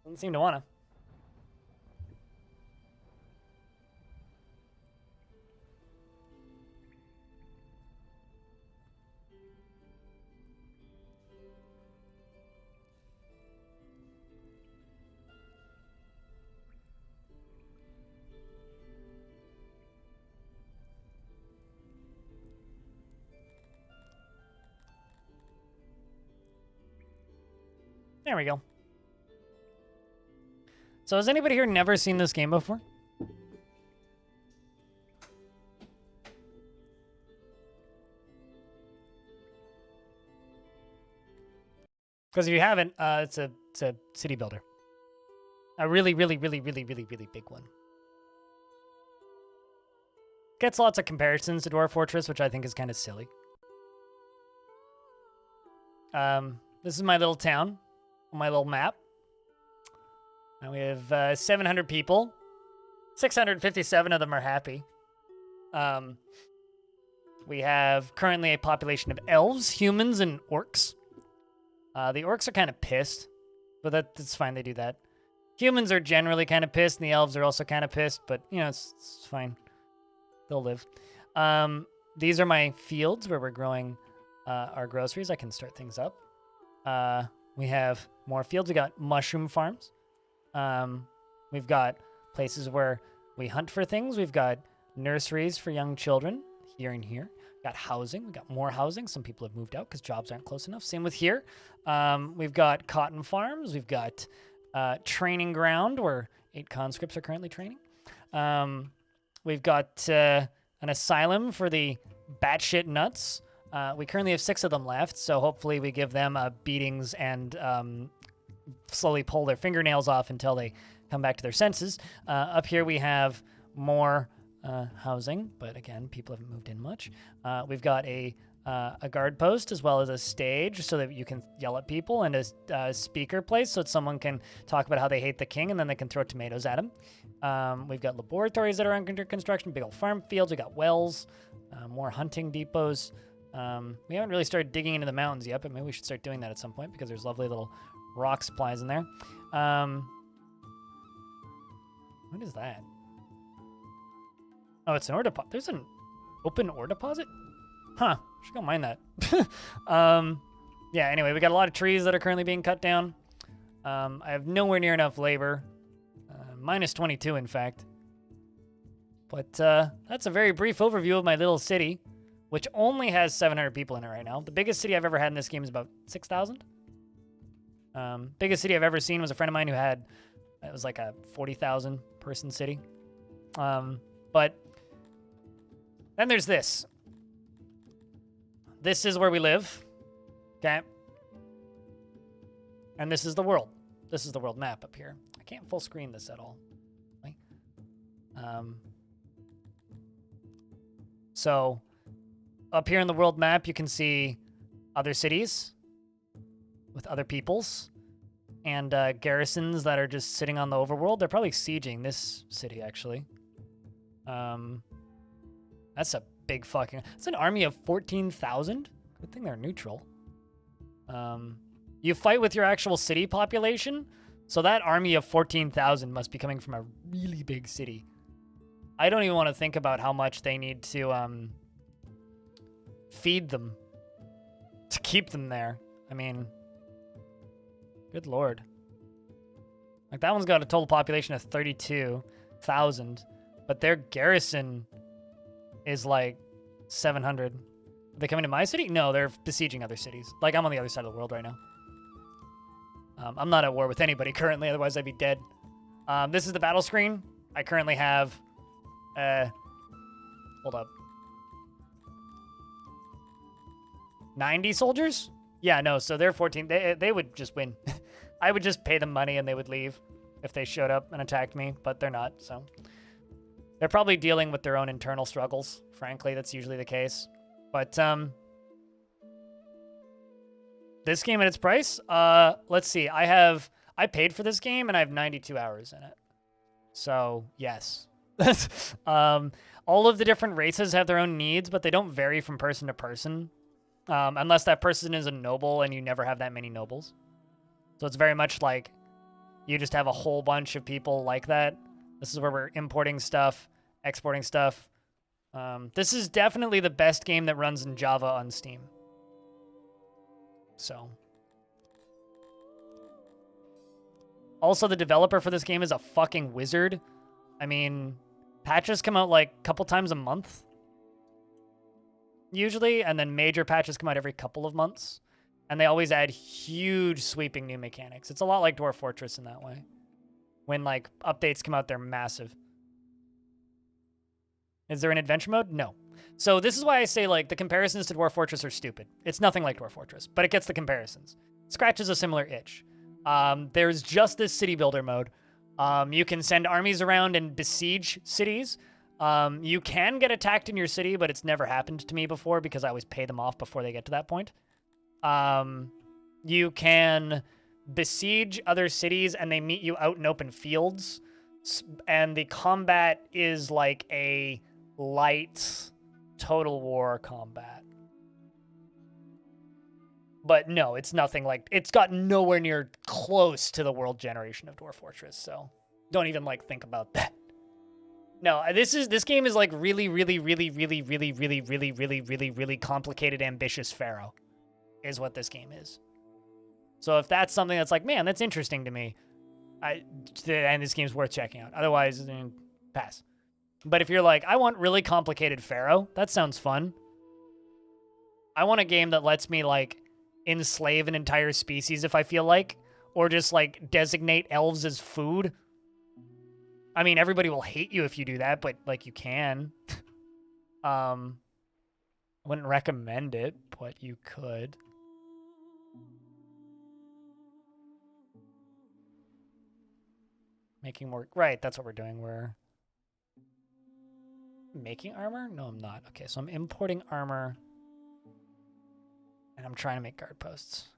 Doesn't seem to wanna. There we go. So has anybody here never seen this game before? Because if you haven't, it's a city builder. A really, really, really, really, really, really big one. Gets lots of comparisons to Dwarf Fortress, which I think is kind of silly. This is my little town, on my little map. And we have 700 people. 657 of them are happy. We have currently a population of elves, humans, and orcs. The orcs are kind of pissed, but that's fine. They do that. Humans are generally kind of pissed, and the elves are also kind of pissed, but, you know, it's fine. They'll live. These are my fields where we're growing our groceries. I can start things up. We have more fields. We got mushroom farms. We've got places where we hunt for things. We've got nurseries for young children here and here. We've got housing. We've got more housing. Some people have moved out because jobs aren't close enough. Same with here. We've got cotton farms. We've got training ground where 8 conscripts are currently training. We've got an asylum for the batshit nuts. We currently have 6 of them left, so hopefully we give them beatings and slowly pull their fingernails off until they come back to their senses. Up here we have more housing, but again, people haven't moved in much. We've got a guard post as well as a stage so that you can yell at people, and a speaker place so that someone can talk about how they hate the king and then they can throw tomatoes at him. We've got laboratories that are under construction, big old farm fields. We got wells, more hunting depots. We haven't really started digging into the mountains yet, but maybe we should start doing that at some point because there's lovely little rock supplies in there. What is that? Oh, it's an ore deposit. There's an open ore deposit? Huh. Should go mine that. Yeah, anyway, we got a lot of trees that are currently being cut down. I have nowhere near enough labor. Minus 22, in fact. But that's a very brief overview of my little city, which only has 700 people in it right now. The biggest city I've ever had in this game is about 6,000. Biggest city I've ever seen was a friend of mine who had, it was like a 40,000 person city. But then there's this. This is where we live. Okay. And this is the world. This is the world map up here. I can't full screen this at all. So up here in the world map, you can see other cities with other peoples and garrisons that are just sitting on the overworld. They're probably sieging this city, actually. That's a big fucking... It's an army of 14,000? Good thing they're neutral. You fight with your actual city population, so that army of 14,000 must be coming from a really big city. I don't even want to think about how much they need to feed them to keep them there. I mean, good lord. Like, that one's got a total population of 32,000, but their garrison is like 700. Are they coming to my city? No, they're besieging other cities. Like, I'm on the other side of the world right now. I'm not at war with anybody currently, otherwise I'd be dead. This is the battle screen. I currently have... hold up. 90 soldiers? Yeah, no, so they're 14. They would just win. I would just pay them money and they would leave if they showed up and attacked me, but they're not, so... They're probably dealing with their own internal struggles. Frankly, that's usually the case. But, this game at its price, let's see. I paid for this game and I have 92 hours in it. So, yes. All of the different races have their own needs, but they don't vary from person to person. Unless that person is a noble and you never have that many nobles. So it's very much like You just have a whole bunch of people like that. This is where we're importing stuff, exporting stuff. This is definitely the best game that runs in Java on Steam. So. Also, the developer for this game is a fucking wizard. I mean, patches come out like a couple times a month. Usually, and then major patches come out every couple of months. And they always add huge sweeping new mechanics. It's a lot like Dwarf Fortress in that way. When, like, updates come out, they're massive. Is there an adventure mode? No. So this is why I say, like, the comparisons to Dwarf Fortress are stupid. It's nothing like Dwarf Fortress, but it gets the comparisons. Scratches a similar itch. There's just this city builder mode. You can send armies around and besiege cities. You can get attacked in your city, but it's never happened to me before because I always pay them off before they get to that point. You can besiege other cities and they meet you out in open fields. And the combat is like a light Total War combat. But no, it's nothing like... It's got nowhere near close to the world generation of Dwarf Fortress, so don't even, like, think about that. No, this game is, like, really complicated, ambitious Pharaoh, is what this game is. So if that's something that's like, man, that's interesting to me, and this game's worth checking out. Otherwise, pass. But if you're like, I want really complicated Pharaoh, that sounds fun. I want a game that lets me, like, enslave an entire species if I feel like, or just, like, designate elves as food. I mean, everybody will hate you if you do that, but, like, you can. I wouldn't recommend it, but you could. Making more... Right, that's what we're doing. We're making armor? No, I'm not. Okay, so I'm importing armor. And I'm trying to make guard posts.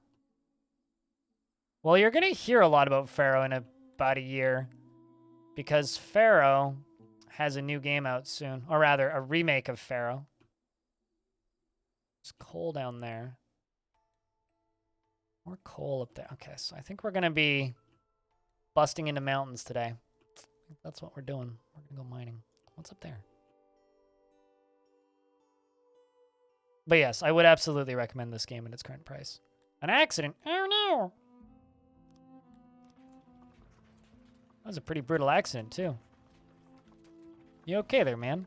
Well, you're going to hear a lot about Pharaoh in about a year. Because Pharaoh has a new game out soon. Or rather, a remake of Pharaoh. It's coal down there. More coal up there. Okay, so I think we're going to be busting into mountains today. That's what we're doing. We're going to go mining. What's up there? But yes, I would absolutely recommend this game at its current price. An accident? Oh no! That was a pretty brutal accident, too. You okay there, man?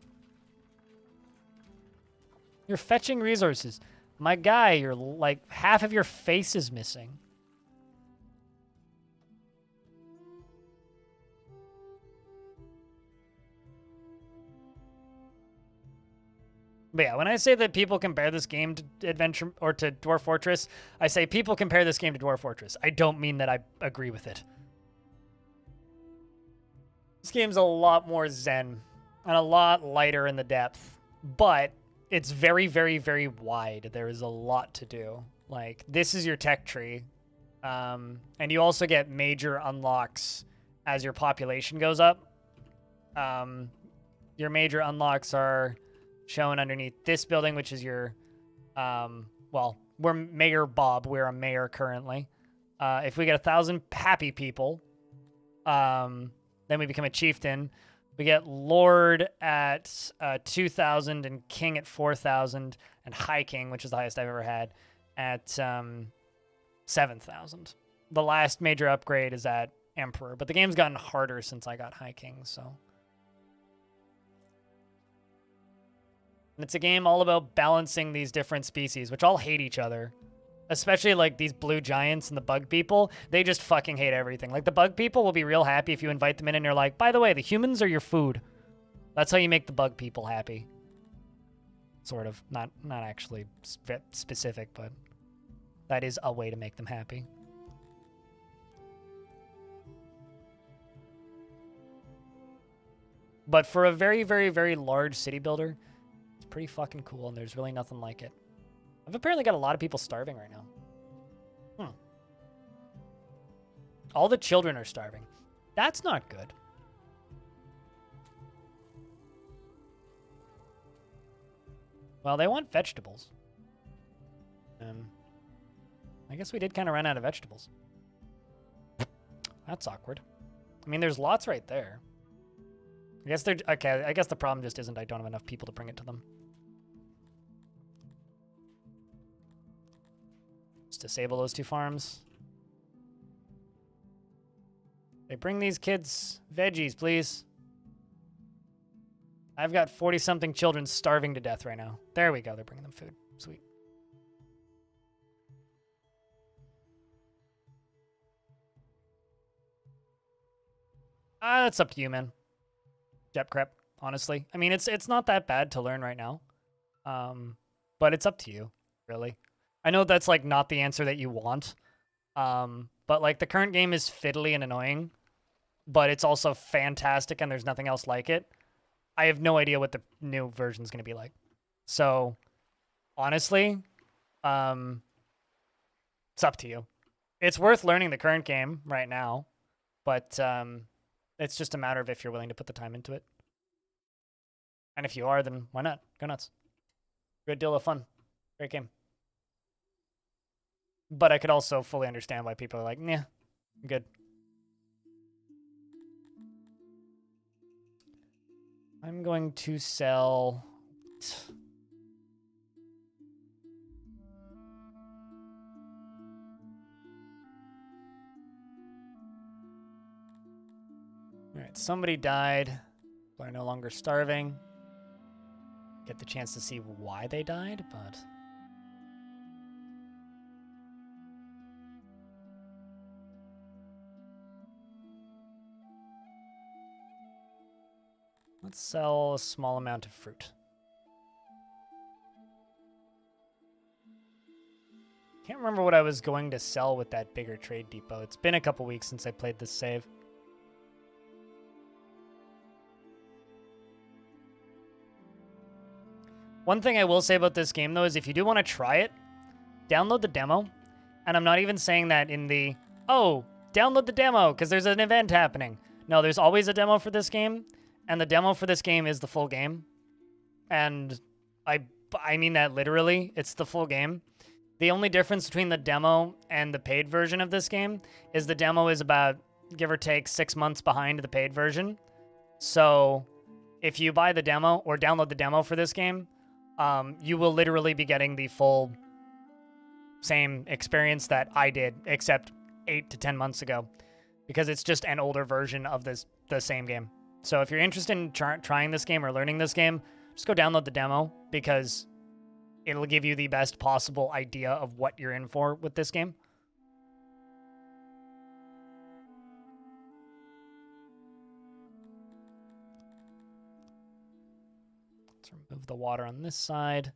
You're fetching resources. My guy, you're like, half of your face is missing. But yeah, when I say that people compare this game to Adventure or to Dwarf Fortress, I say people compare this game to Dwarf Fortress. I don't mean that I agree with it. This game's a lot more zen and a lot lighter in the depth, but it's very, very, very wide. There is a lot to do. Like, this is your tech tree, and you also get major unlocks as your population goes up. Your major unlocks are shown underneath this building, which is your, well, we're Mayor Bob. We're a mayor currently. If we get 1,000 happy people, then we become a chieftain. We get Lord at 2,000 and King at 4,000 and High King, which is the highest I've ever had, at 7,000. The last major upgrade is at Emperor, but the game's gotten harder since I got High King, so... And it's a game all about balancing these different species, which all hate each other. Especially, like, these blue giants and the bug people. They just fucking hate everything. Like, the bug people will be real happy if you invite them in and you're like, by the way, the humans are your food. That's how you make the bug people happy. Sort of. Not actually specific, but that is a way to make them happy. But for a very, very, very large city builder... pretty fucking cool, and there's really nothing like it. I've apparently got a lot of people starving right now. All the children are starving. That's not good. Well, they want vegetables. I guess we did kind of run out of vegetables. That's awkward. I mean, there's lots right there. I guess they're... Okay, I guess the problem just isn't I don't have enough people to bring it to them. Just disable those 2 farms. Hey, bring these kids veggies, please. I've got 40-something children starving to death right now. There we go. They're bringing them food. Sweet. That's up to you, man. Jep crep, honestly. I mean, it's not that bad to learn right now. But it's up to you, really. I know that's, like, not the answer that you want. But, like, the current game is fiddly and annoying. But it's also fantastic and there's nothing else like it. I have no idea what the new version is going to be like. So, honestly, it's up to you. It's worth learning the current game right now, but it's just a matter of if you're willing to put the time into it. And if you are, then why not? Go nuts. Good deal of fun. Great game. But I could also fully understand why people are like, nah, I'm good. I'm going to sell... Alright, somebody died. People are no longer starving. Get the chance to see why they died, but... Let's sell a small amount of fruit. Can't remember what I was going to sell with that bigger trade depot. It's been a couple weeks since I played this save. One thing I will say about this game, though, is if you do want to try it, download the demo. And I'm not even saying that in the, oh, download the demo because there's an event happening. No, there's always a demo for this game. And the demo for this game is the full game. And I mean that literally. It's the full game. The only difference between the demo and the paid version of this game is the demo is about, give or take, 6 months behind the paid version. So if you buy the demo or download the demo for this game, you will literally be getting the full same experience that I did, except 8 to 10 months ago, because it's just an older version of the same game. So if you're interested in trying this game or learning this game, just go download the demo because it'll give you the best possible idea of what you're in for with this game. Let's remove the water on this side.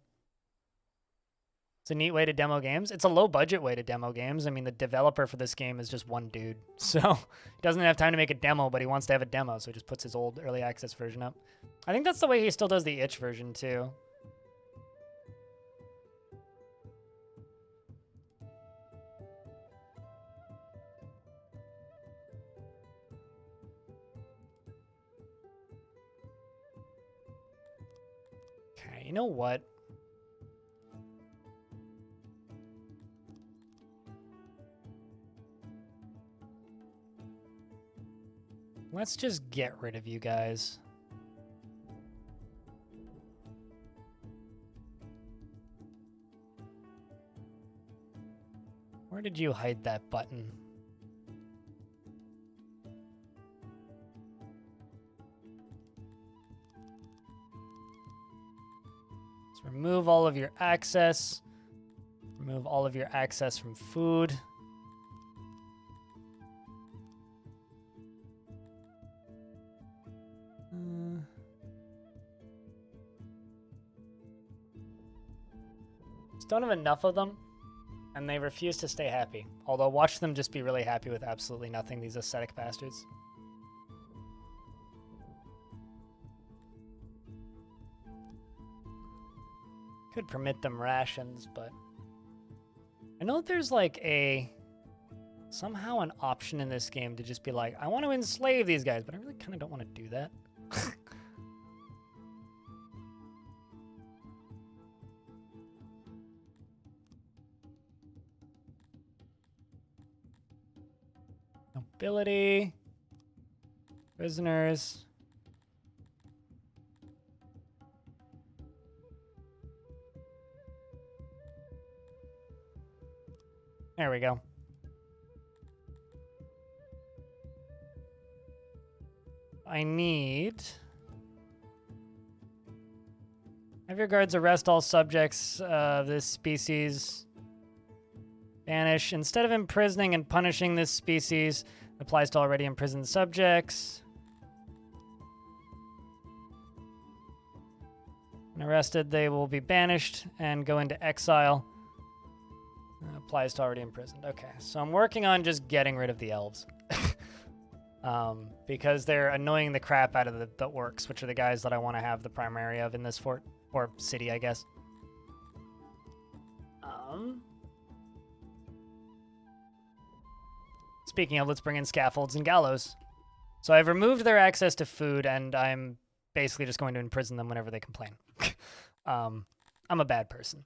It's a neat way to demo games. It's a low-budget way to demo games. I mean, the developer for this game is just one dude. So he doesn't have time to make a demo, but he wants to have a demo, so he just puts his old early access version up. I think that's the way he still does the itch version, too. Okay, you know what? Let's just get rid of you guys. Where did you hide that button? Let's remove all of your access. Remove all of your access from food. Just don't have enough of them, and they refuse to stay happy. Although watch them just be really happy with absolutely nothing, these aesthetic bastards. Could permit them rations, but I know there's like somehow an option in this game to just be like, I want to enslave these guys, but I really kind of don't want to do that. Nobility. Prisoners. There we go. I need... Have your guards arrest all subjects of this species. Banish. Instead of imprisoning and punishing this species, it applies to already imprisoned subjects. When arrested, they will be banished and go into exile. Applies to already imprisoned. Okay, so I'm working on just getting rid of the elves. Because they're annoying the crap out of the orcs, which are the guys that I want to have the primary of in this fort. Or city, I guess. Speaking of, let's bring in scaffolds and gallows. So I've removed their access to food, and I'm basically just going to imprison them whenever they complain. I'm a bad person.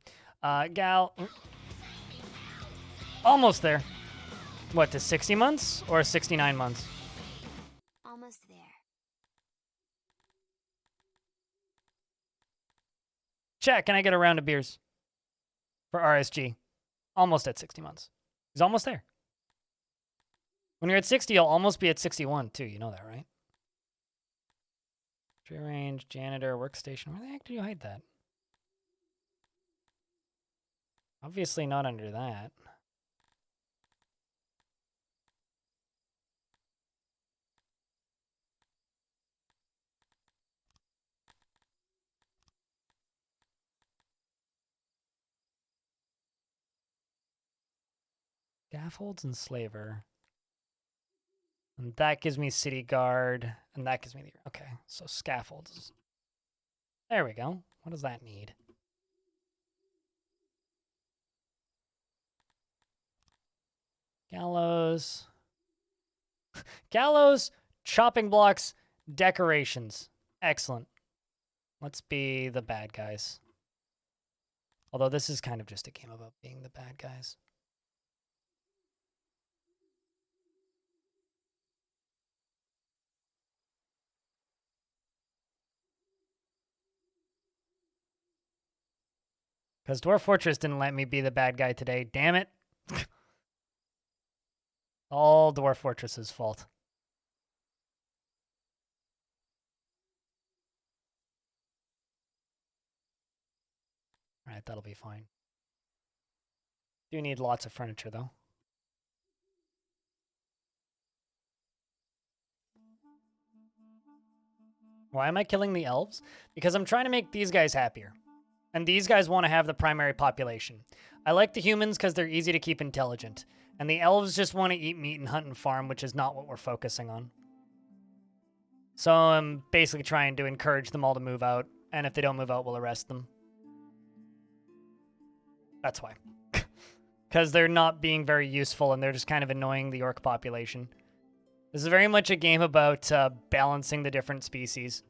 Almost there. What, to 60 months or 69 months? Almost there. Chat, can I get a round of beers? For RSG. Almost at 60 months. He's almost there. When you're at 60, you'll almost be at 61, too. You know that, right? Tree range, janitor, workstation. Where the heck did you hide that? Obviously not under that. Scaffolds and slaver. And that gives me city guard. And that gives me the... Okay, so scaffolds. There we go. What does that need? Gallows. Gallows, chopping blocks, decorations. Excellent. Let's be the bad guys. Although this is kind of just a game about being the bad guys. Because Dwarf Fortress didn't let me be the bad guy today. Damn it. All Dwarf Fortress's fault. Alright, that'll be fine. Do need lots of furniture, though. Why am I killing the elves? Because I'm trying to make these guys happier. And these guys want to have the primary population. I like the humans because they're easy to keep intelligent. And the elves just want to eat meat and hunt and farm, which is not what we're focusing on. So I'm basically trying to encourage them all to move out. And if they don't move out, we'll arrest them. That's why. Because they're not being very useful and they're just kind of annoying the orc population. This is very much a game about balancing the different species.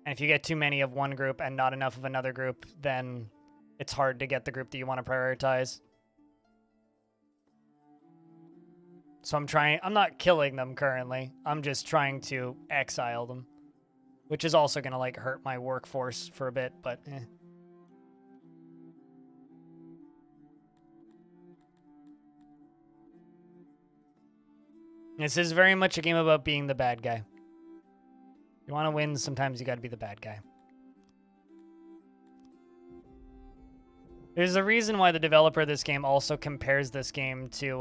And if you get too many of one group and not enough of another group, then it's hard to get the group that you want to prioritize. So I'm not killing them currently. I'm just trying to exile them. Which is also going to, like, hurt my workforce for a bit, but eh. This is very much a game about being the bad guy. You want to win, sometimes you got to be the bad guy. There's a reason why the developer of this game also compares this game to,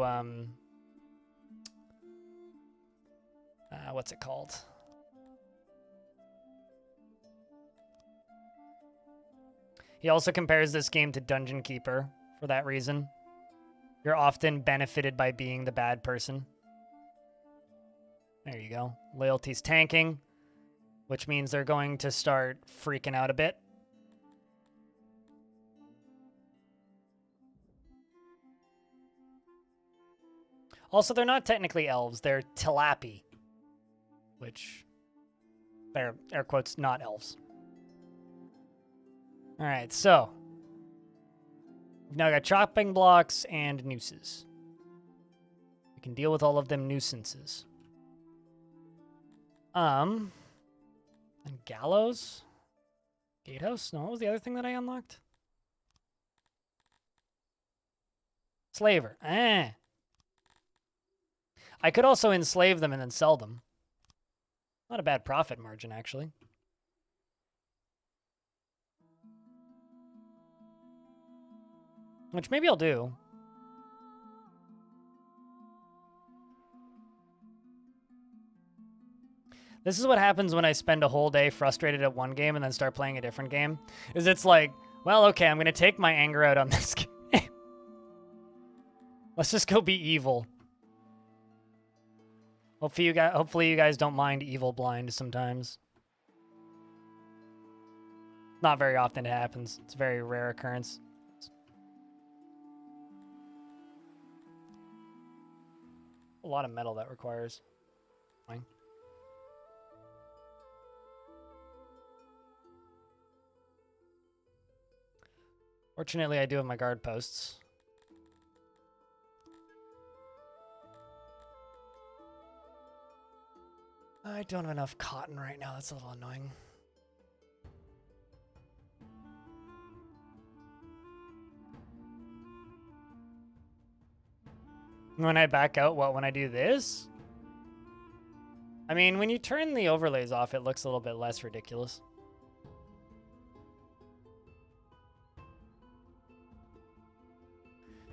what's it called? He also compares this game to Dungeon Keeper for that reason. You're often benefited by being the bad person. There you go. Loyalty's tanking, which means they're going to start freaking out a bit. Also, they're not technically elves. They're Tilapi, which they're, air quotes, not elves. All right, so we've now got chopping blocks and nooses. We can deal with all of them nuisances. And gallows? Gatehouse? No, what was the other thing that I unlocked? Slaver. I could also enslave them and then sell them. Not a bad profit margin, actually. Which maybe I'll do. This is what happens when I spend a whole day frustrated at one game and then start playing a different game. Is it's like, well, okay, I'm going to take my anger out on this game. Let's just go be evil. Hopefully you guys don't mind evil blind sometimes. Not very often it happens. It's a very rare occurrence. A lot of metal that requires. Fine. Fortunately, I do have my guard posts. I don't have enough cotton right now. That's a little annoying. When I back out, what, when I do this? I mean, when you turn the overlays off, it looks a little bit less ridiculous.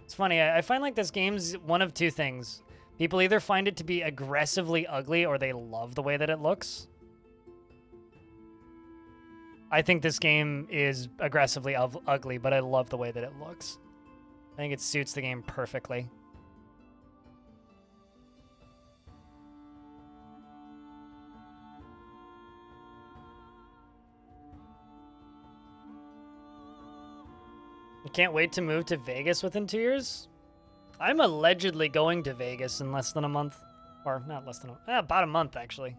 It's funny, I find like this game's one of two things. People either find it to be aggressively ugly or they love the way that it looks. I think this game is aggressively ugly, but I love the way that it looks. I think it suits the game perfectly. I can't wait to move to Vegas within 2 years. I'm allegedly going to Vegas in less than a month. Or not less than about a month, actually.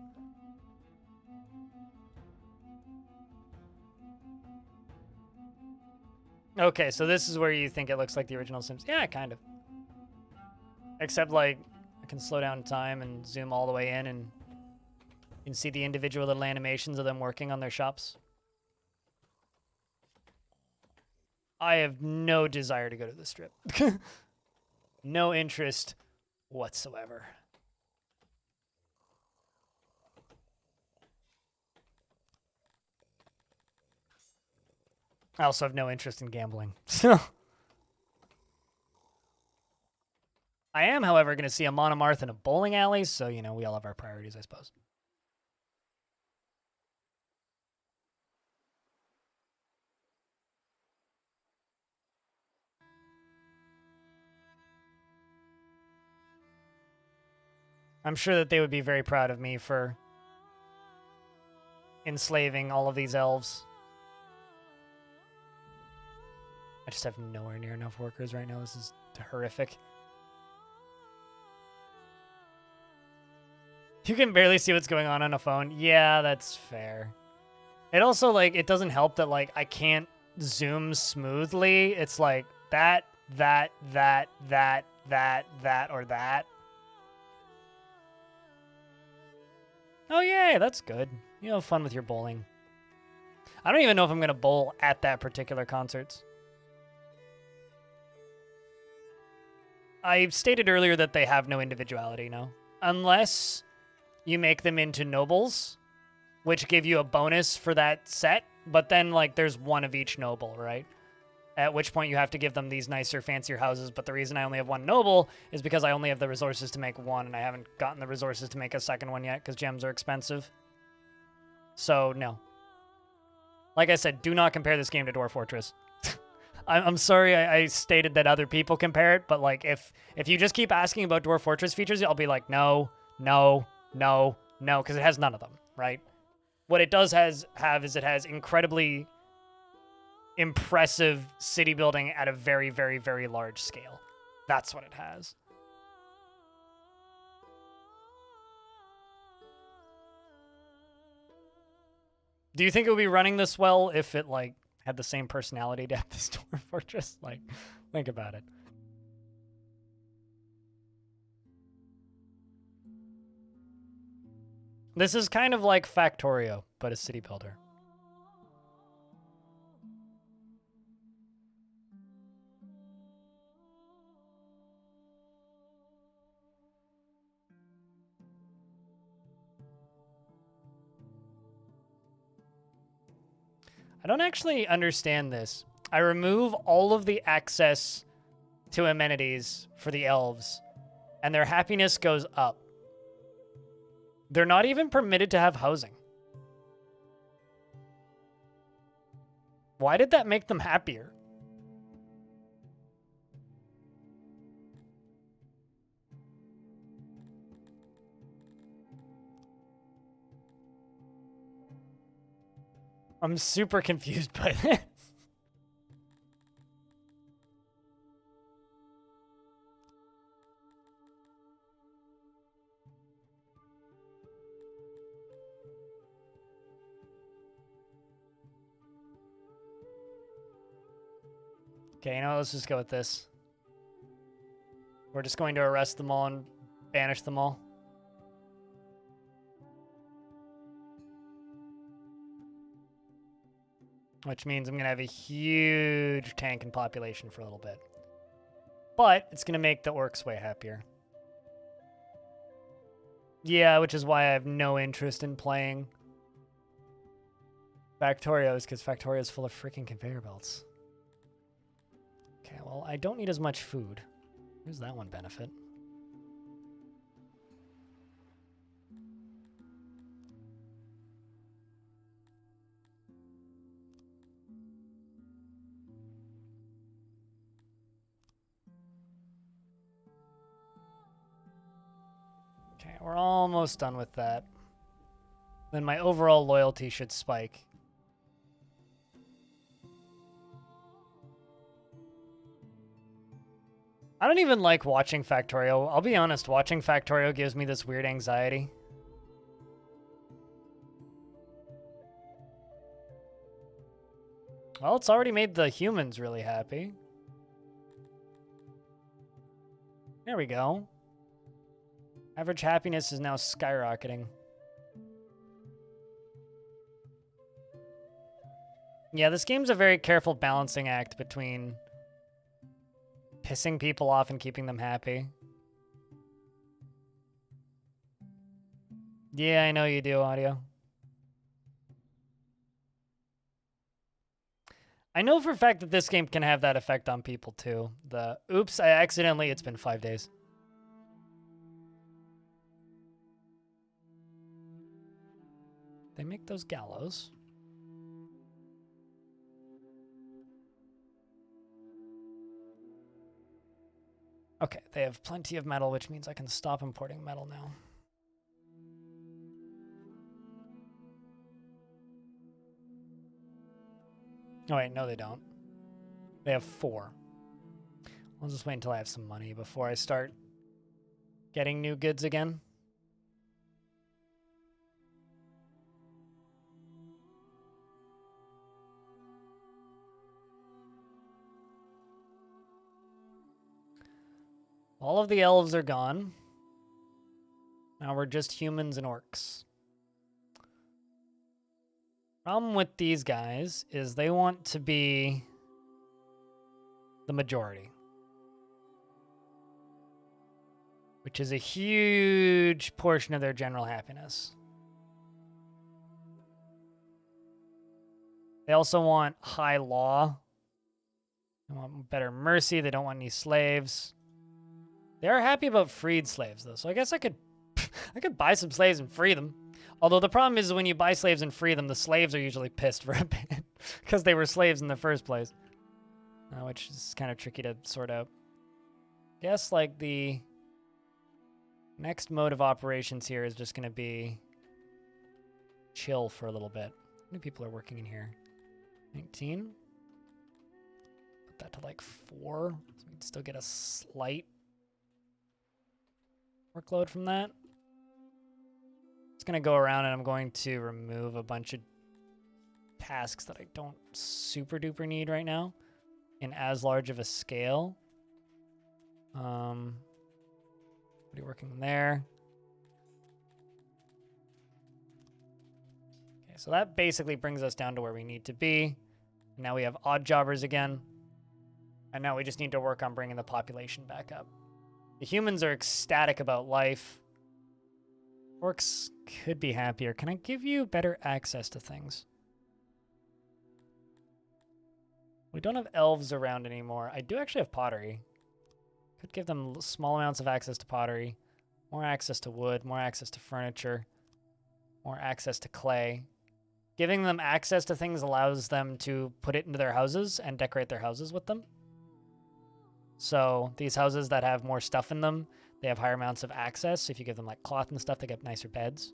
Okay, so this is where you think it looks like the original Sims. Yeah, kind of. Except, like, I can slow down time and zoom all the way in, and you can see the individual little animations of them working on their shops. I have no desire to go to the Strip. No interest whatsoever. I also have no interest in gambling. So I am, however, going to see a monomarth in a bowling alley, so, you know, we all have our priorities, I suppose. I'm sure that they would be very proud of me for enslaving all of these elves. I just have nowhere near enough workers right now. This is horrific. You can barely see what's going on a phone. Yeah, that's fair. It also, like, it doesn't help that, like, I can't zoom smoothly. It's like that, or that. Oh, yay, that's good. You have fun with your bowling. I don't even know if I'm going to bowl at that particular concert. I stated earlier that they have no individuality, no? Unless you make them into nobles, which give you a bonus for that set, but then, like, there's one of each noble, right? At which point you have to give them these nicer, fancier houses, but the reason I only have one noble is because I only have the resources to make one, and I haven't gotten the resources to make a second one yet, because gems are expensive. So, no. Like I said, do not compare this game to Dwarf Fortress. I'm sorry I stated that other people compare it, but, like, if you just keep asking about Dwarf Fortress features, I'll be like, no, because it has none of them, right? What it does have is it has incredibly impressive city building at a very, very, very large scale. That's what it has. Do you think it would be running this well if it, like, had the same personality depth as Dwarf Fortress? Like, think about it. This is kind of like Factorio, but a city builder. I don't actually understand this. I remove all of the access to amenities for the elves, and their happiness goes up. They're not even permitted to have housing. Why did that make them happier? I'm super confused by this. Okay, you know, let's just go with this. We're just going to arrest them all and banish them all. Which means I'm going to have a huge tank in population for a little bit. But it's going to make the orcs way happier. Yeah, which is why I have no interest in playing Factorios, because Factorio is full of freaking conveyor belts. Okay, well, I don't need as much food. Here's that one benefit. Okay, we're almost done with that. Then my overall loyalty should spike. I don't even like watching Factorio. I'll be honest, watching Factorio gives me this weird anxiety. Well, it's already made the humans really happy. There we go. Average happiness is now skyrocketing. Yeah, this game's a very careful balancing act between pissing people off and keeping them happy. Yeah, I know you do, audio. I know for a fact that this game can have that effect on people too. The oops, I accidentally, it's been 5 days. They make those gallows. Okay, they have plenty of metal, which means I can stop importing metal now. Oh wait, no they don't. They have 4. I'll just wait until I have some money before I start getting new goods again. All of the elves are gone. Now we're just humans and orcs. Problem with these guys is they want to be the majority, which is a huge portion of their general happiness. They also want high law. They want better mercy. They don't want any slaves. They are happy about freed slaves, though, so I guess I could buy some slaves and free them. Although the problem is when you buy slaves and free them, the slaves are usually pissed for a bit because they were slaves in the first place, which is kind of tricky to sort out. Guess like the next mode of operations here is just going to be chill for a little bit. How many people are working in here? 19? Put that to like 4, so we'd still get a slight workload from that. It's going to go around and I'm going to remove a bunch of tasks that I don't super duper need right now in as large of a scale. What are you working there? Okay, so that basically brings us down to where we need to be. Now we have odd jobbers again. And now we just need to work on bringing the population back up. The humans are ecstatic about life. Orcs could be happier. Can I give you better access to things? We don't have elves around anymore. I do actually have pottery. Could give them small amounts of access to pottery. More access to wood. More access to furniture. More access to clay. Giving them access to things allows them to put it into their houses and decorate their houses with them. So these houses that have more stuff in them, they have higher amounts of access. If you give them like cloth and stuff, they get nicer beds.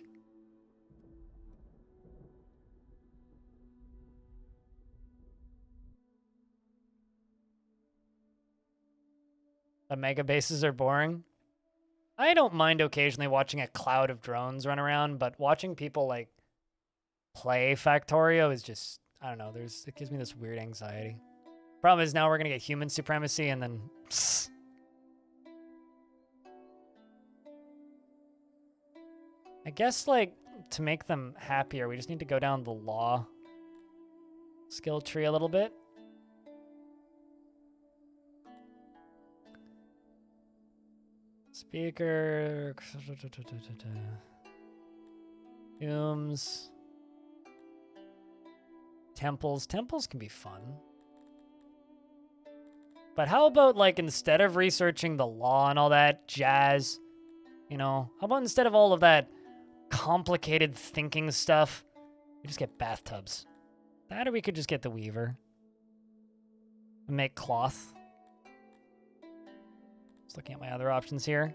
The mega bases are boring. I don't mind occasionally watching a cloud of drones run around, but watching people like play Factorio is just, I don't know, it gives me this weird anxiety. Problem is now we're gonna get human supremacy and then I guess like to make them happier, we just need to go down the law skill tree a little bit. Speaker. Tombs. Temples. Temples can be fun. But how about, like, instead of researching the law and all that jazz, you know, how about instead of all of that complicated thinking stuff, we just get bathtubs? That, or we could just get the weaver. And make cloth. Just looking at my other options here.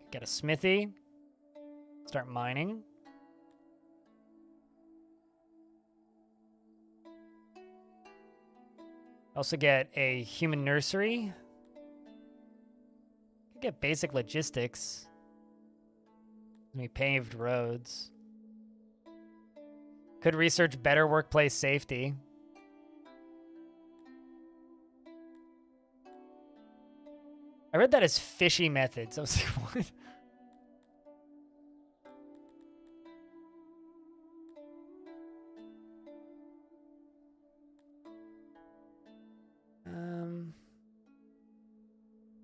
Get a smithy. Start mining. Also get a human nursery. Get basic logistics. We paved roads. Could research better workplace safety. I read that as fishy methods. I was like, what?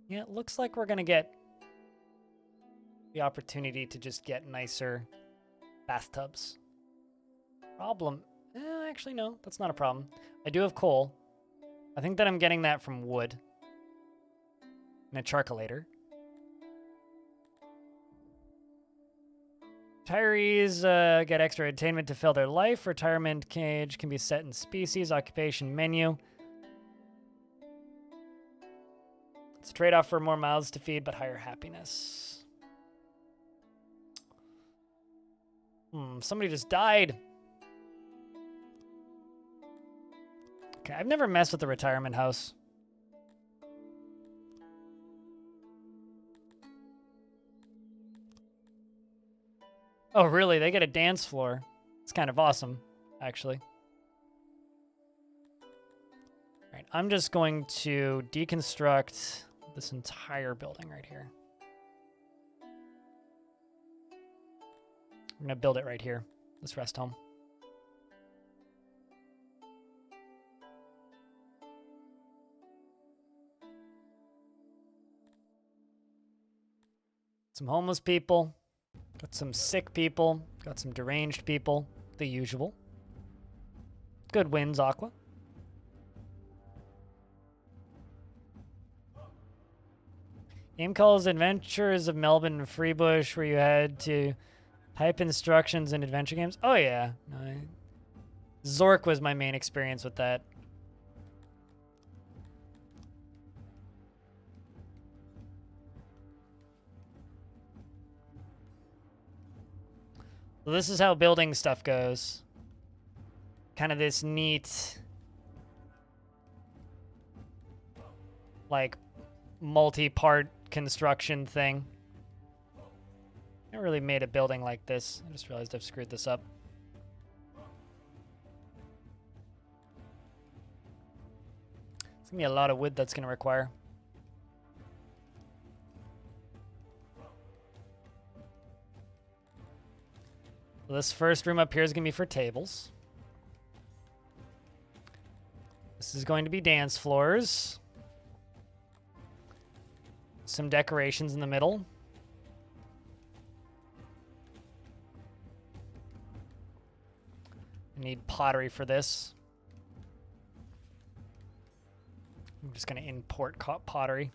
Yeah, it looks like we're going to get the opportunity to just get nicer bathtubs. Problem. Actually, no, that's not a problem. I do have coal. I think that I'm getting that from wood. And a charcolator. Retirees get extra attainment to fill their life. Retirement cage can be set in species, occupation, menu. It's a trade-off for more mouths to feed, but higher happiness. Somebody just died. Okay, I've never messed with the retirement house. Oh, really? They get a dance floor. It's kind of awesome, actually. All right, I'm just going to deconstruct this entire building right here. I'm going to build it right here, this rest home. Some homeless people. Got some sick people. Got some deranged people. The usual. Good wins, Aqua. Game calls Adventures of Melbourne and Freebush, where you had to type instructions in adventure games. Oh, yeah. Zork was my main experience with that. So this is how building stuff goes. Kind of this neat, like, multi-part construction thing. I never really made a building like this. I just realized I've screwed this up. It's gonna be a lot of wood that's gonna require. So this first room up here is going to be for tables. This is going to be dance floors. Some decorations in the middle. I need pottery for this. I'm just going to import pottery.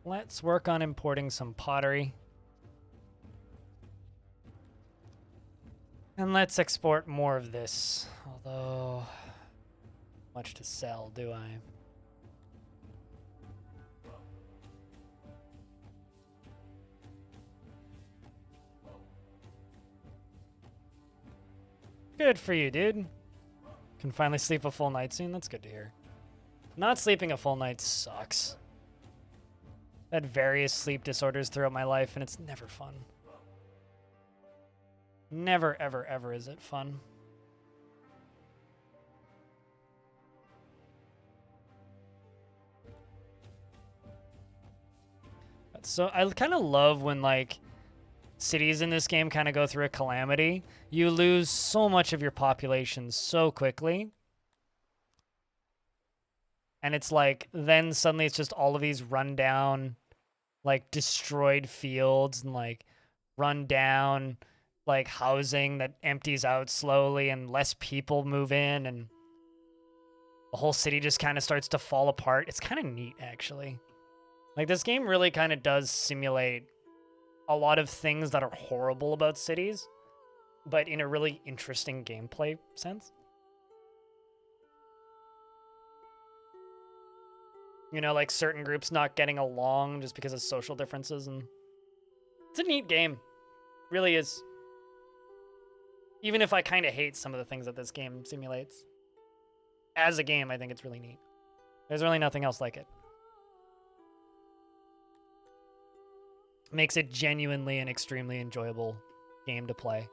Let's work on importing some pottery. And let's export more of this. Although, much to sell, do I? Good for you, dude. Can finally sleep a full night soon. That's good to hear. Not sleeping a full night sucks. I've had various sleep disorders throughout my life, and it's never fun. Never, ever, ever is it fun. So I kind of love when, like, cities in this game kind of go through a calamity. You lose so much of your population so quickly. And it's like, then suddenly it's just all of these rundown, like, destroyed fields and, like, rundown, like, housing that empties out slowly and less people move in and the whole city just kind of starts to fall apart. It's kind of neat, actually. Like, this game really kind of does simulate a lot of things that are horrible about cities, but in a really interesting gameplay sense. You know, like certain groups not getting along just because of social differences, and it's a neat game. Really is. Even if I kind of hate some of the things that this game simulates. As a game, I think it's really neat. There's really nothing else like it. Makes it genuinely an extremely enjoyable game to play.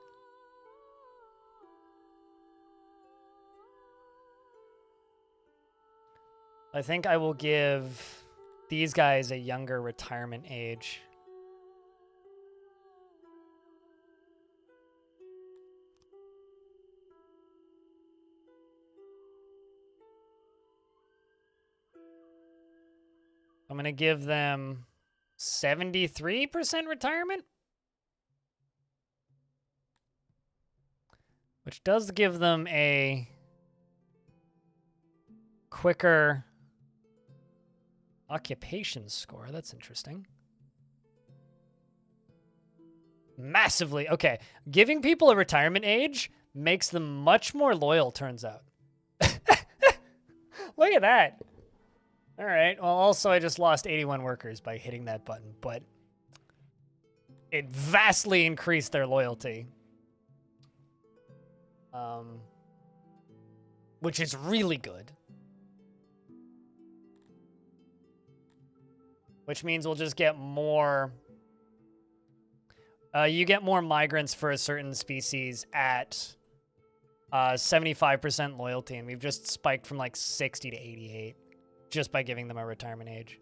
I think I will give these guys a younger retirement age. I'm going to give them 73% retirement, which does give them a quicker occupation score. That's interesting. Massively. Okay, giving people a retirement age makes them much more loyal, turns out. Look at that. All right. Well, also, I just lost 81 workers by hitting that button, but it vastly increased their loyalty. Which is really good. Which means we'll just get more... you get more migrants for a certain species at 75% loyalty, and we've just spiked from like 60 to 88 just by giving them a retirement age.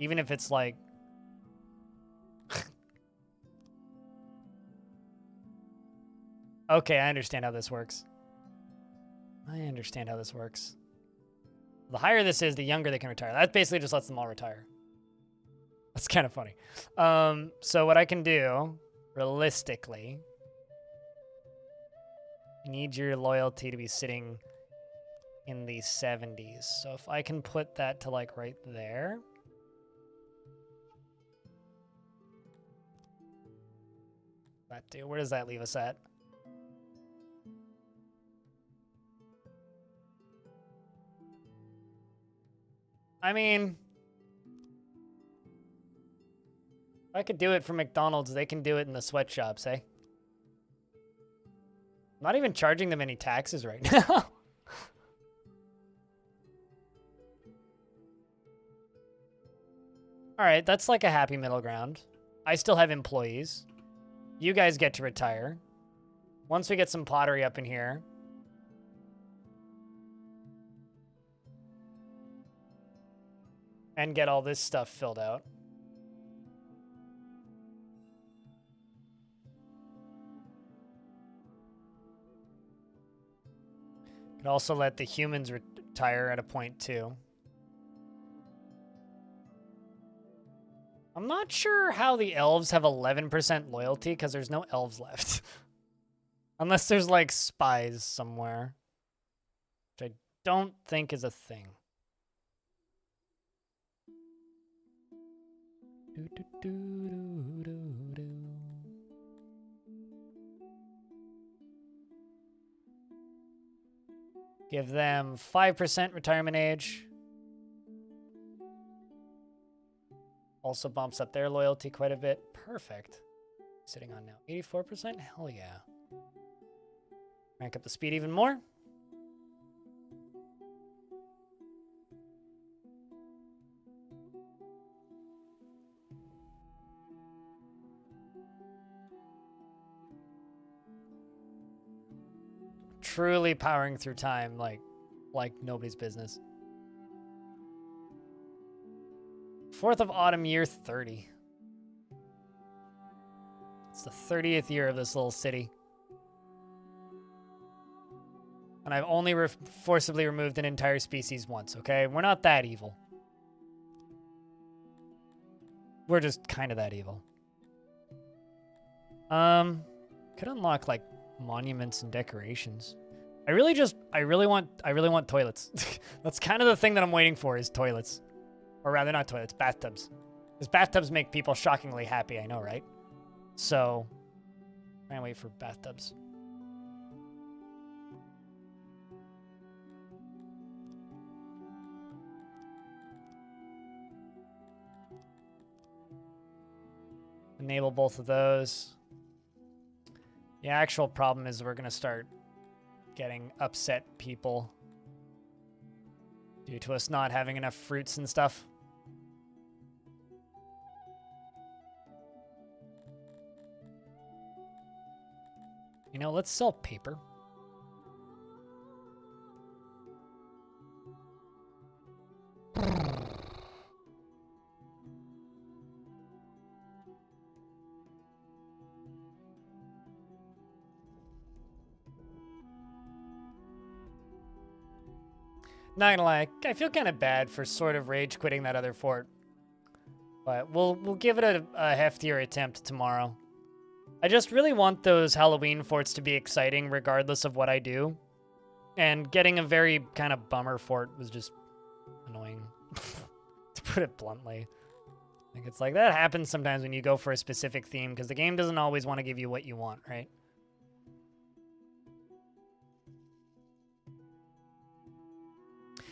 Even if it's like... Okay, I understand how this works. The higher this is, the younger they can retire. That basically just lets them all retire. That's kind of funny. So what I can do, realistically, I need your loyalty to be sitting in the 70s. So if I can put that to like right there. That do. Where does that leave us at? I mean, if I could do it for McDonald's, they can do it in the sweatshops, eh? I'm not even charging them any taxes right now. All right, that's like a happy middle ground. I still have employees. You guys get to retire. Once we get some pottery up in here. And get all this stuff filled out. Could also let the humans retire at a point too. I'm not sure how the elves have 11% loyalty because there's no elves left. Unless there's like spies somewhere. Which I don't think is a thing. Give them 5% retirement age. Also bumps up their loyalty quite a bit. Perfect. Sitting on now 84%? Hell yeah. Rank up the speed even more. Truly powering through time like nobody's business. 4th of autumn, year 30. It's the 30th year of this little city. And I've only forcibly removed an entire species once, okay? We're not that evil. We're just kind of that evil. Could unlock like monuments and decorations. I really want toilets. That's kind of the thing that I'm waiting for is toilets. Or rather not toilets, bathtubs. Because bathtubs make people shockingly happy, I know, right? So, I'm gonna wait for bathtubs. Enable both of those. The actual problem is we're gonna start getting upset people due to us not having enough fruits and stuff. You know, let's sell paper. Not gonna lie, I feel kind of bad for sort of rage quitting that other fort. But we'll give it a heftier attempt tomorrow. I just really want those Halloween forts to be exciting regardless of what I do. And getting a very kind of bummer fort was just annoying, to put it bluntly. Like, it's like that happens sometimes when you go for a specific theme because the game doesn't always want to give you what you want, right?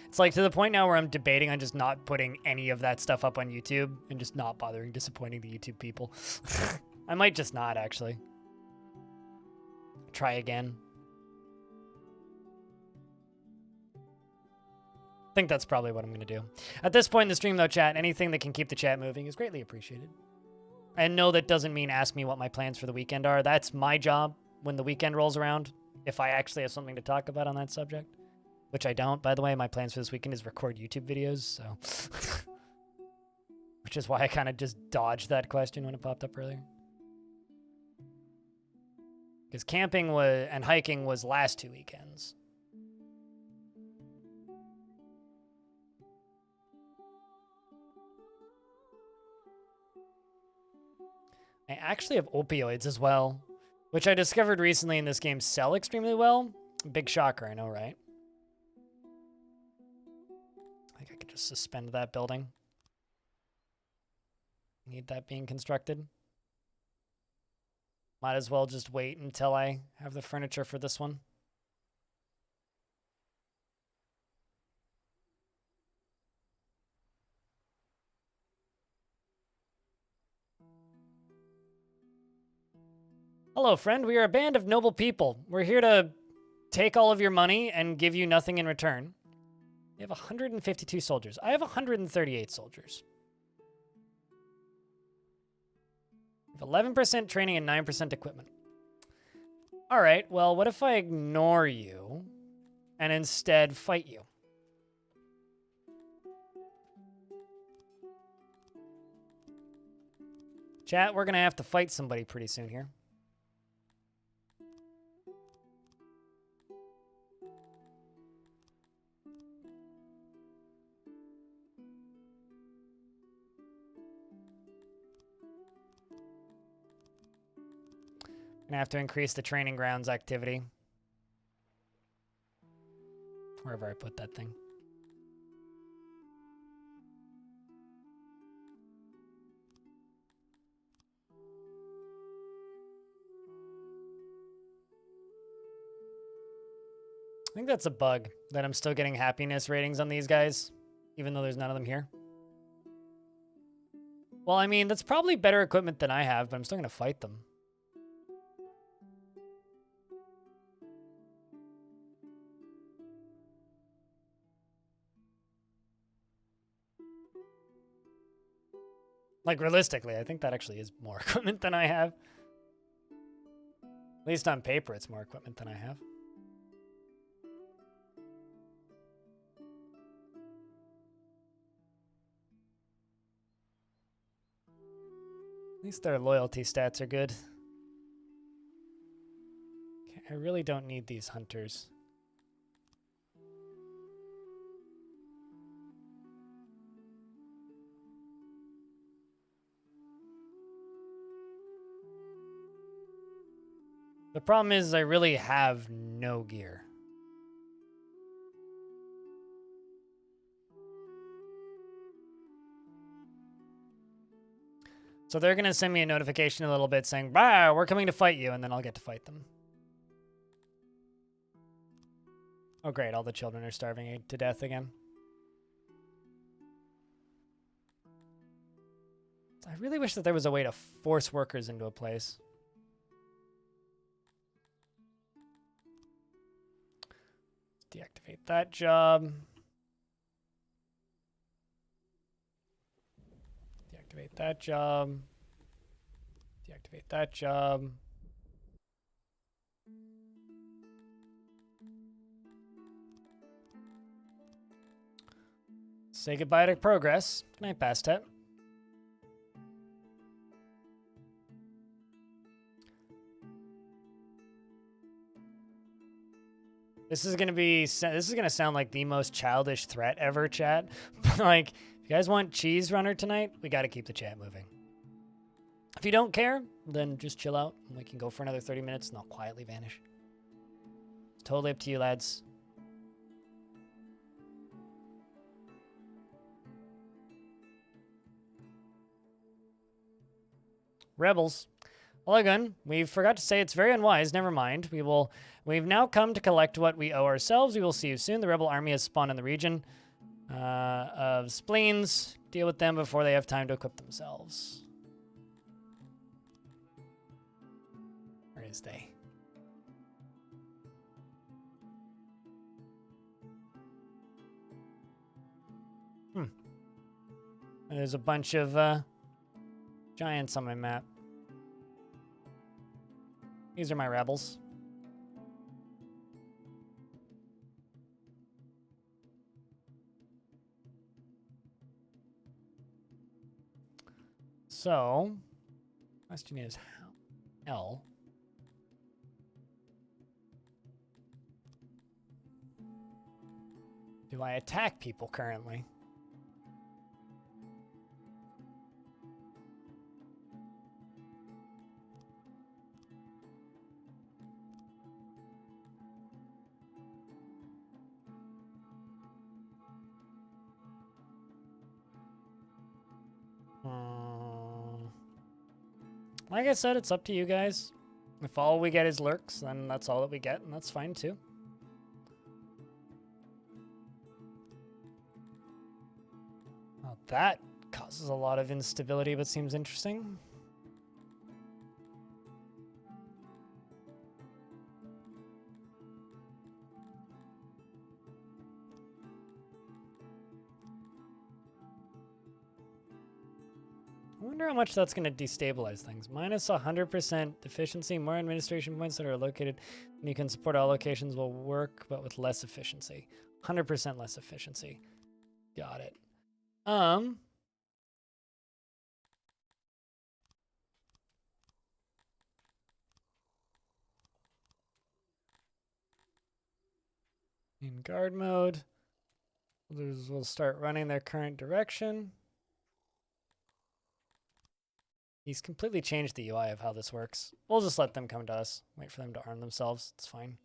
It's like to the point now where I'm debating on just not putting any of that stuff up on YouTube and just not bothering disappointing the YouTube people. I might just not, actually. Try again. I think that's probably what I'm going to do. At this point in the stream, though, chat, anything that can keep the chat moving is greatly appreciated. And no, that doesn't mean ask me what my plans for the weekend are. That's my job when the weekend rolls around, if I actually have something to talk about on that subject. Which I don't, by the way. My plans for this weekend is record YouTube videos, so... Which is why I kind of just dodged that question when it popped up earlier. Because camping and hiking was last 2 weekends. I actually have opioids as well, which I discovered recently in this game sell extremely well. Big shocker, I know, right? I think I could just suspend that building. Need that being constructed. Might as well just wait until I have the furniture for this one. Hello, friend. We are a band of noble people. We're here to take all of your money and give you nothing in return. We have 152 soldiers. I have 138 soldiers. 11% training and 9% equipment. All right, well, what if I ignore you and instead fight you? Chat, we're going to have to fight somebody pretty soon here. Gonna have to increase the training grounds activity. Wherever I put that thing. I think that's a bug, that I'm still getting happiness ratings on these guys, even though there's none of them here. Well, I mean, that's probably better equipment than I have, but I'm still gonna fight them. Like, realistically, I think that actually is more equipment than I have. At least on paper, it's more equipment than I have. At least their loyalty stats are good. Okay, I really don't need these hunters. The problem is I really have no gear. So they're going to send me a notification a little bit saying, "Bah, we're coming to fight you," and then I'll get to fight them. Oh, great. All the children are starving to death again. I really wish that there was a way to force workers into a place. Deactivate that job. Deactivate that job. Deactivate that job. Say goodbye to progress. Good night, Bastet. This is gonna sound like the most childish threat ever, chat. Like, if you guys want cheese runner tonight, we gotta keep the chat moving. If you don't care, then just chill out and we can go for another 30 minutes and I'll quietly vanish. It's totally up to you, lads. Rebels. Olagun, we forgot to say it's very unwise. Never mind. We've now come to collect what we owe ourselves. We will see you soon. The rebel army has spawned in the region of spleens. Deal with them before they have time to equip themselves. Where is they? There's a bunch of giants on my map. These are my rebels. So, question is how L do I attack people currently? Like I said, it's up to you guys. If all we get is lurks, then that's all that we get, and that's fine too. Well, that causes a lot of instability, but seems interesting. I wonder how much that's going to destabilize things. Minus 100% efficiency, more administration points that are located, and you can support all locations will work, but with less efficiency. 100% less efficiency. Got it. In guard mode, others will start running their current direction. He's completely changed the UI of how this works. We'll just let them come to us. Wait for them to arm themselves. It's fine.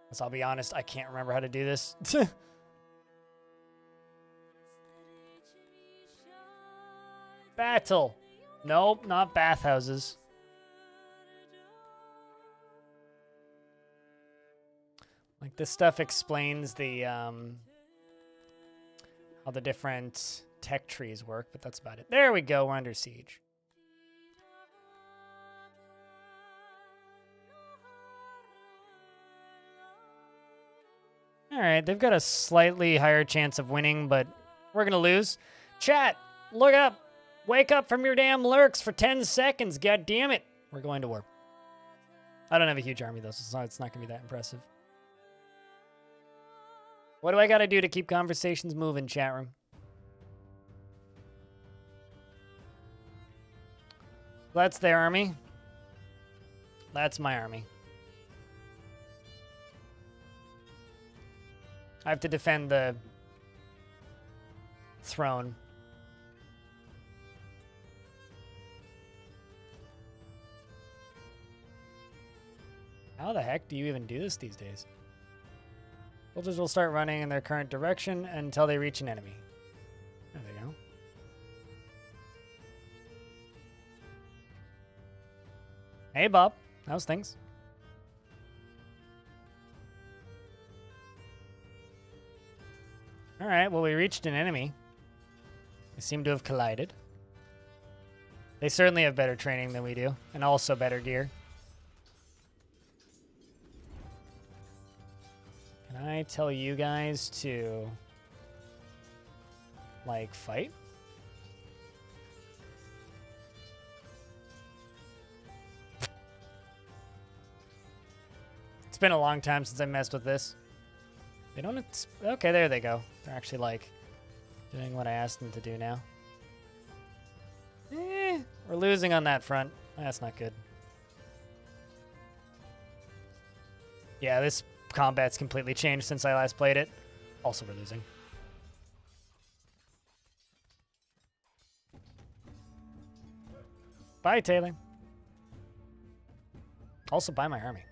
Because I'll be honest, I can't remember how to do this. Battle. Nope, not bathhouses. Like, this stuff explains the, how the different tech trees work, but that's about it. There we go, we're under siege. All right, they've got a slightly higher chance of winning, but we're gonna lose. Chat, look up. Wake up from your damn lurks for 10 seconds, god damn it. We're going to war. I don't have a huge army, though, so it's not gonna be that impressive. What do I gotta do to keep conversations moving, chat room? That's their army. That's my army. I have to defend the throne. How the heck do you even do this these days? Soldiers will start running in their current direction until they reach an enemy. There they go. Hey, Bob. How's things? All right, well, we reached an enemy. They seem to have collided. They certainly have better training than we do, and also better gear. Can I tell you guys to, like, fight? It's been a long time since I messed with this. They don't... Okay, there they go. They're actually, like, doing what I asked them to do now. We're losing on that front. That's not good. Yeah, this combat's completely changed since I last played it. Also, we're losing. Bye, Taylor. Also, buy my army.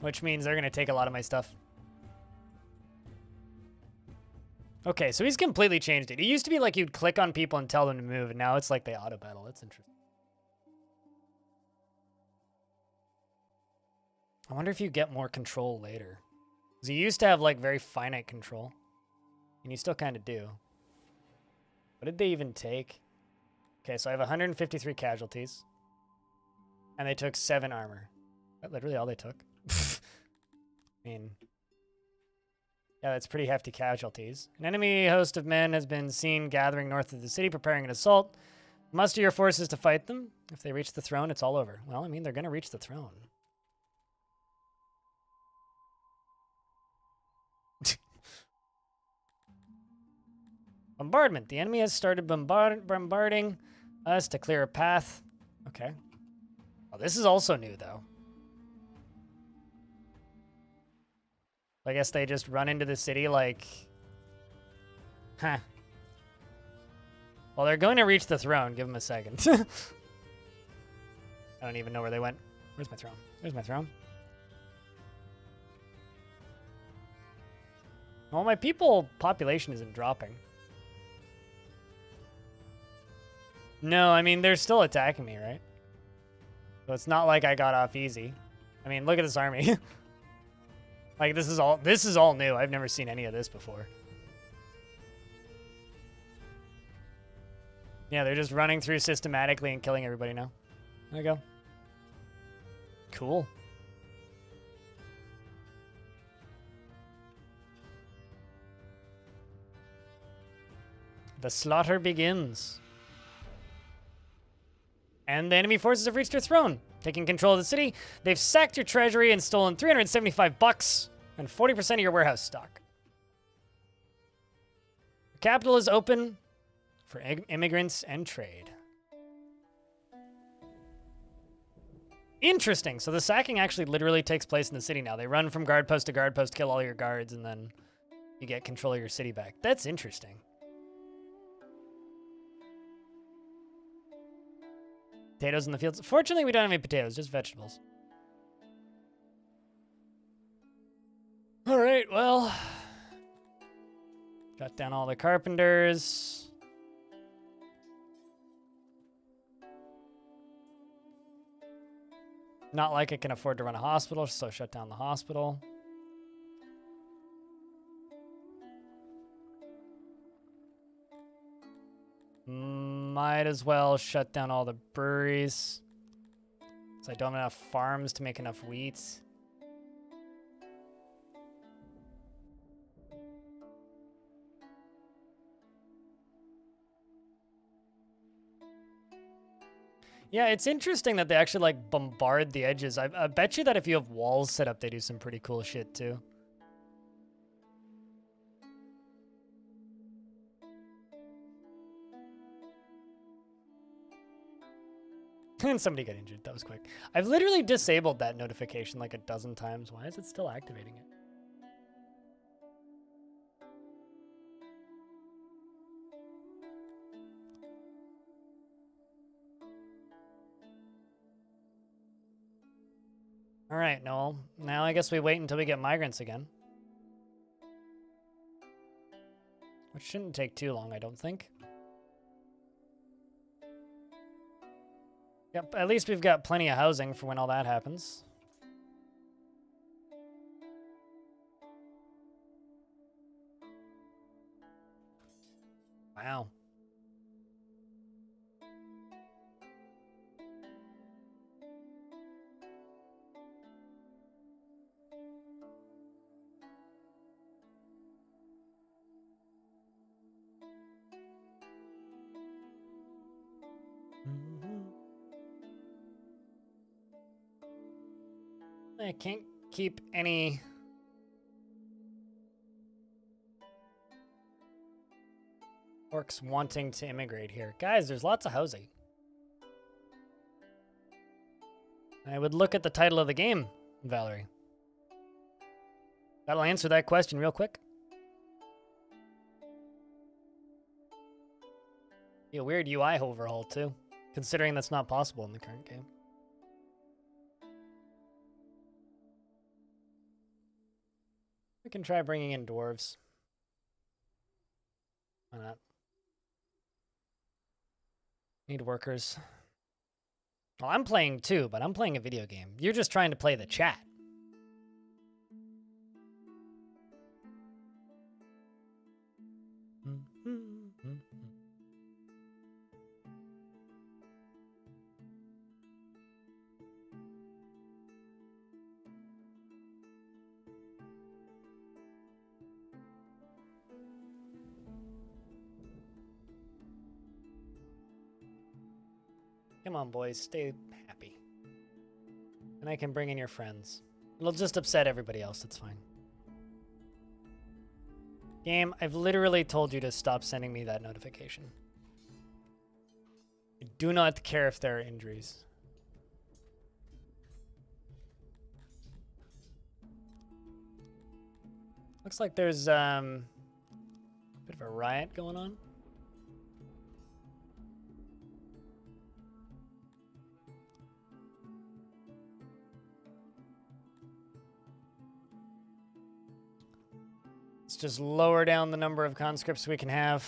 Which means they're going to take a lot of my stuff. Okay, so he's completely changed it. It used to be like you'd click on people and tell them to move, and now it's like they auto-battle. That's interesting. I wonder if you get more control later. Because you used to have, like, very finite control. And you still kind of do. What did they even take? Okay, so I have 153 casualties. And they took 7 armor. That's literally all they took. I mean... Yeah, that's pretty hefty casualties. An enemy host of men has been seen gathering north of the city, preparing an assault. Muster your forces to fight them. If they reach the throne, it's all over. Well, I mean, they're going to reach the throne. Bombardment. The enemy has started bombarding us to clear a path. Okay. Oh, this is also new, though. I guess they just run into the city like... Huh. Well, they're going to reach the throne. Give them a second. I don't even know where they went. Where's my throne? There's my throne. Well, my people population isn't dropping. No, I mean, they're still attacking me, right? So it's not like I got off easy. I mean, look at this army. Like, this is all new. I've never seen any of this before. Yeah, they're just running through systematically and killing everybody now. There you go. Cool. The slaughter begins. And the enemy forces have reached your throne, taking control of the city. They've sacked your treasury and stolen 375 bucks and 40% of your warehouse stock. The capital is open for immigrants and trade. Interesting. So the sacking actually literally takes place in the city now. They run from guard post to guard post, kill all your guards, and then you get control of your city back. That's interesting. Potatoes in the fields. Fortunately, we don't have any potatoes, just vegetables. All right, well. Shut down all the carpenters. Not like I can afford to run a hospital, so shut down the hospital. Might as well shut down all the breweries. So I don't have enough farms to make enough wheat. Yeah, it's interesting that they actually like bombard the edges. I bet you that if you have walls set up, they do some pretty cool shit too. And somebody got injured. That was quick. I've literally disabled that notification like a dozen times. Why is it still activating it? All right, Noel. Now I guess we wait until we get migrants again. Which shouldn't take too long, I don't think. Yep, at least we've got plenty of housing for when all that happens. Wow. I can't keep any orcs wanting to immigrate here. Guys, there's lots of housing. I would look at the title of the game, Valerie. That'll answer that question real quick. Yeah, weird UI overhaul too, considering that's not possible in the current game. We can try bringing in dwarves. Why not? Need workers. Well, I'm playing too, but I'm playing a video game. You're just trying to play the chat. Come on, boys, stay happy. And I can bring in your friends. It'll just upset everybody else, that's fine. Game, I've literally told you to stop sending me that notification. I do not care if there are injuries. Looks like there's a bit of a riot going on. Let's just lower down the number of conscripts we can have.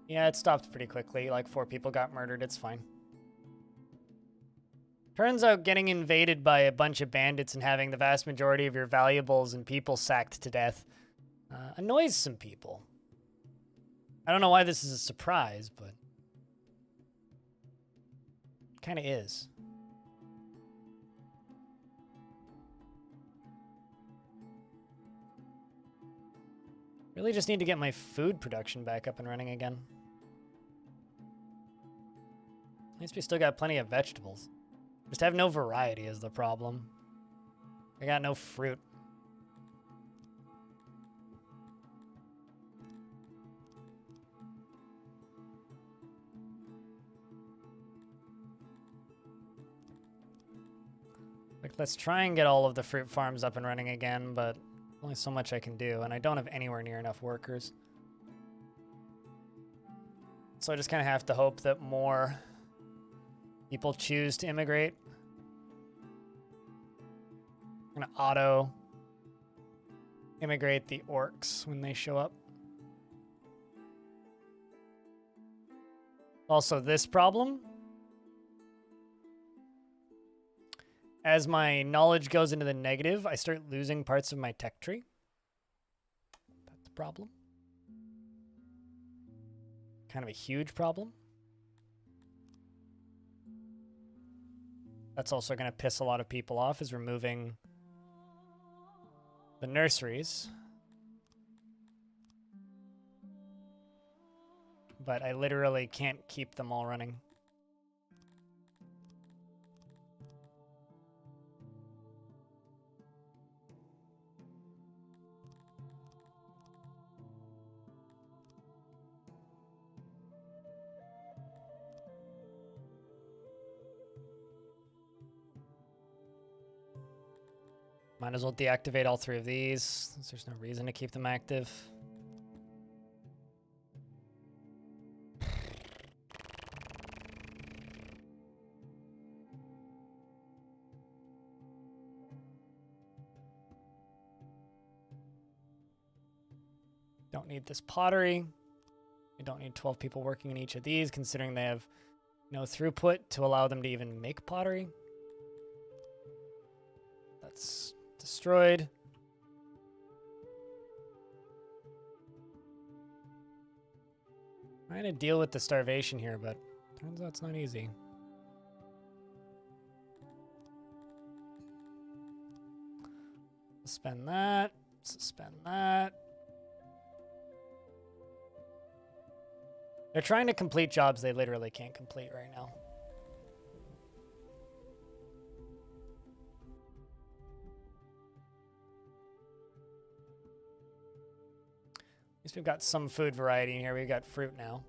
Yeah, it stopped pretty quickly. Like 4 people got murdered. It's fine. Turns out getting invaded by a bunch of bandits and having the vast majority of your valuables and people sacked to death annoys some people. I don't know why this is a surprise, but it kind of is. Really just need to get my food production back up and running again. At least we still got plenty of vegetables. Just have no variety is the problem. I got no fruit. Like, let's try and get all of the fruit farms up and running again, but only so much I can do, and I don't have anywhere near enough workers. So I just kind of have to hope that more people choose to immigrate. I'm gonna auto immigrate the orcs when they show up. Also, this problem. As my knowledge goes into the negative, I start losing parts of my tech tree. That's a problem. Kind of a huge problem. That's also going to piss a lot of people off, is removing the nurseries. But I literally can't keep them all running. Might as well deactivate all three of these, since there's no reason to keep them active. Don't need this pottery. I don't need 12 people working in each of these, considering they have no throughput to allow them to even make pottery. That's destroyed. Trying to deal with the starvation here, but turns out it's not easy. Suspend that. Suspend that. They're trying to complete jobs they literally can't complete right now. At least we've got some food variety in here. We've got fruit now.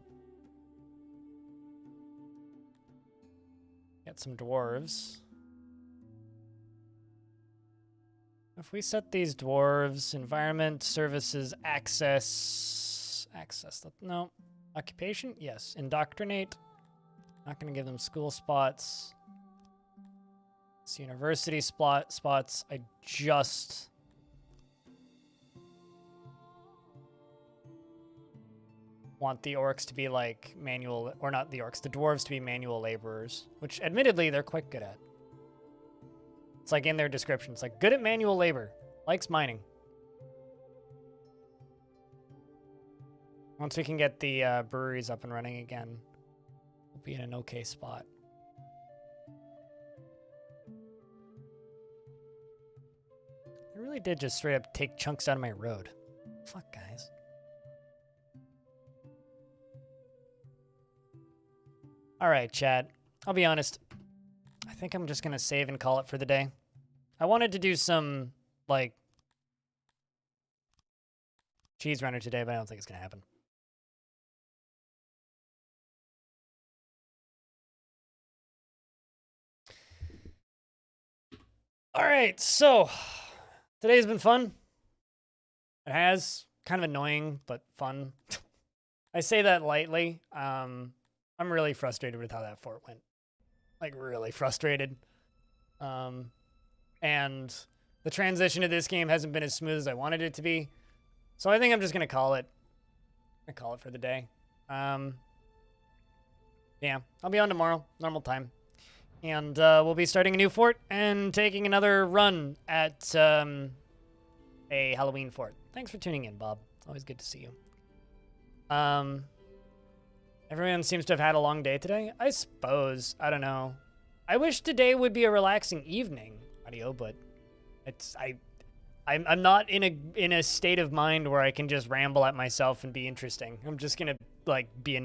Got some dwarves. If we set these dwarves, environment, services, access, no. Occupation, yes. Indoctrinate, not going to give them school spots. It's university spots. I just want the orcs to be like manual, or not the orcs, the dwarves to be manual laborers, which admittedly they're quite good at. It's like in their description. It's like good at manual labor, likes mining. Once we can get the breweries up and running again, we'll be in an okay spot. I really did just straight up take chunks out of my road. Fuck, guys. All right, chat. I'll be honest. I think I'm just going to save and call it for the day. I wanted to do some, like, cheese runner today, but I don't think it's going to happen. All right, so today's been fun. It has. Kind of annoying, but fun. I say that lightly. I'm really frustrated with how that fort went. Like, really frustrated. And the transition to this game hasn't been as smooth as I wanted it to be. So I think I'm just going to call it. I call it for the day. Yeah, I'll be on tomorrow, normal time. And we'll be starting a new fort and taking another run at a Halloween fort. Thanks for tuning in, Bob. It's always good to see you. Everyone seems to have had a long day today. I suppose. I don't know. I wish today would be a relaxing evening audio, but I'm not in a state of mind where I can just ramble at myself and be interesting. I'm just gonna like be annoying.